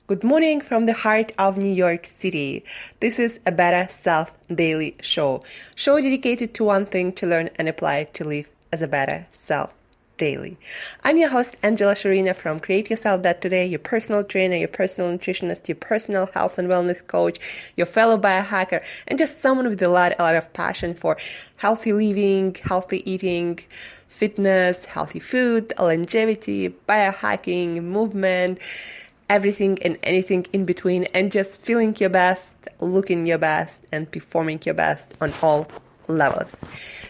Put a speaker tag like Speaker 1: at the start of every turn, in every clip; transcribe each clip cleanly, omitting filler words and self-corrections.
Speaker 1: Good morning from the heart of New York City. This is a Better Self Daily Show dedicated to one thing: to learn and apply to live as a better self daily. I'm your host, Angela Shurina from Create Yourself That Today, your personal trainer, your personal nutritionist, your personal health and wellness coach, your fellow biohacker, and just someone with a lot of passion for healthy living, healthy eating, fitness, healthy food, longevity, biohacking, movement, everything and anything in between, and just feeling your best, looking your best, and performing your best on all levels.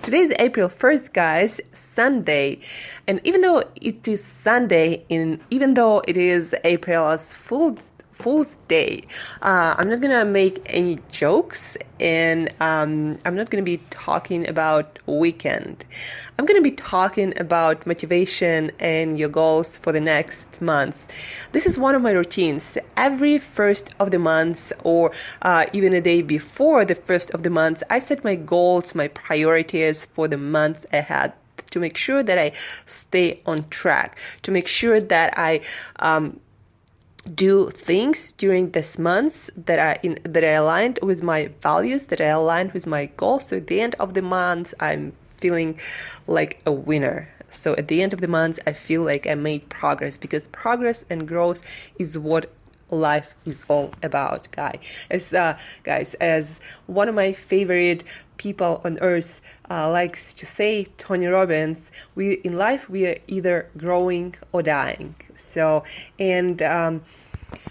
Speaker 1: Today is April 1st, guys, Sunday. And even though it is Sunday, even though it is April's Fool's Day, I'm not gonna make any jokes, and I'm not gonna be talking about weekend. I'm gonna be talking about motivation and your goals for the next month. This is one of my routines. Every first of the month, or even a day before the first of the month, I set my goals, my priorities for the months ahead, to make sure that I stay on track, to make sure that I do things during this month that are aligned with my values, that are aligned with my goals. So at the end of the month, I'm feeling like a winner. So at the end of the month, I feel like I made progress, because progress and growth is what life is all about, guys. As one of my favorite people on earth likes to say, Tony Robbins, in life we are either growing or dying. So, and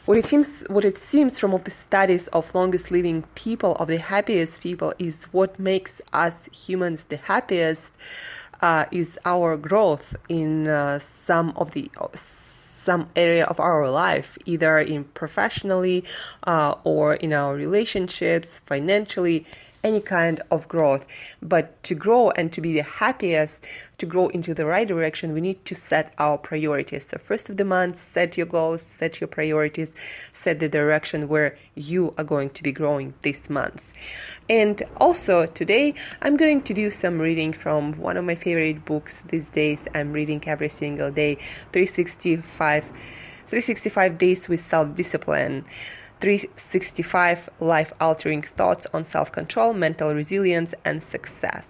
Speaker 1: what it seems from all the studies of longest living people, of the happiest people, is what makes us humans the happiest is our growth in some area of our life, either in professionally or in our relationships, financially, any kind of growth. But to grow and to be the happiest, to grow into the right direction, we need to set our priorities. So first of the month, set your goals, set your priorities, set the direction where you are going to be growing this month. And also today, I'm going to do some reading from one of my favorite books these days. I'm reading every single day, 365 Days with Self-Discipline. 365 life-altering thoughts on self-control, mental resilience, and success.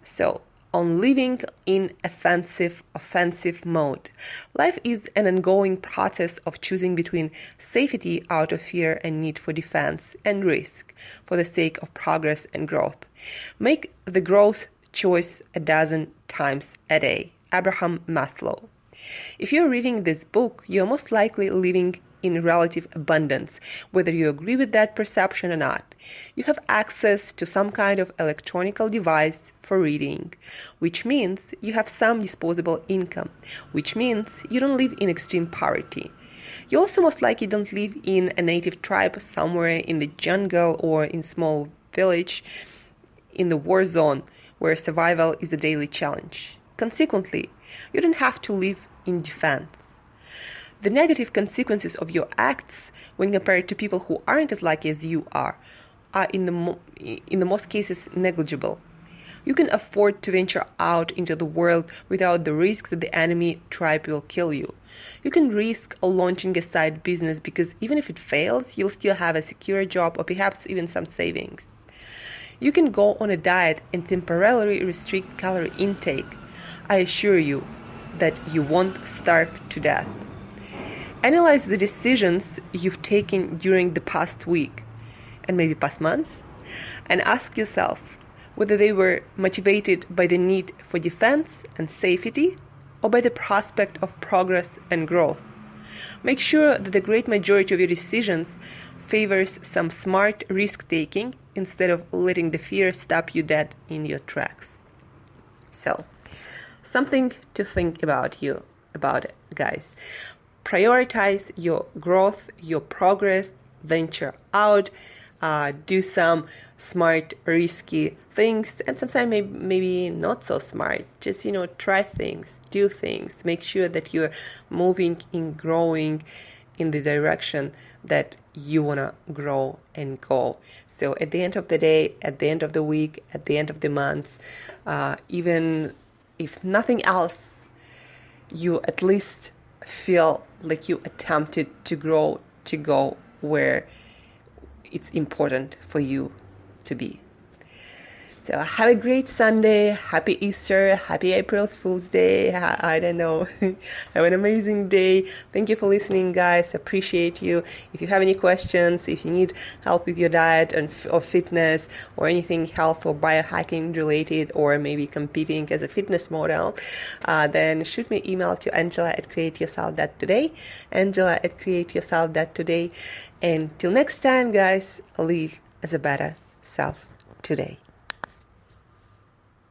Speaker 1: So, on living in offensive mode. Life is an ongoing process of choosing between safety out of fear and need for defense, and risk for the sake of progress and growth. Make the growth choice 12 times a day. Abraham Maslow. If you're reading this book, you're most likely living in relative abundance, whether you agree with that perception or not. You have access to some kind of electronic device for reading, which means you have some disposable income, which means you don't live in extreme poverty. You also most likely don't live in a native tribe somewhere in the jungle or in small village in the war zone where survival is a daily challenge. Consequently, you don't have to live in defense. The negative consequences of your acts, when compared to people who aren't as lucky as you are in the most cases negligible. You can afford to venture out into the world without the risk that the enemy tribe will kill you. You can risk launching a side business, because even if it fails, you'll still have a secure job or perhaps even some savings. You can go on a diet and temporarily restrict calorie intake. I assure you that you won't starve to death. Analyze the decisions you've taken during the past week and maybe past months, and ask yourself whether they were motivated by the need for defense and safety, or by the prospect of progress and growth. Make sure that the great majority of your decisions favors some smart risk-taking instead of letting the fear stop you dead in your tracks. So, something to think about, guys. Prioritize your growth, your progress, venture out, do some smart, risky things, and sometimes maybe not so smart. Just, try things, do things, make sure that you're moving and growing in the direction that you want to grow and go. So at the end of the day, at the end of the week, at the end of the month, even if nothing else, you at least feel like you attempted to grow, to go where it's important for you to be. So have a great Sunday, happy Easter, happy April Fool's Day, I don't know. Have an amazing day. Thank you for listening, guys. Appreciate you. If you have any questions, if you need help with your diet or fitness or anything health or biohacking related, or maybe competing as a fitness model, then shoot me an email to Angela@createyourself.today, Angela@createyourself.today. And till next time, guys, live as a better self today.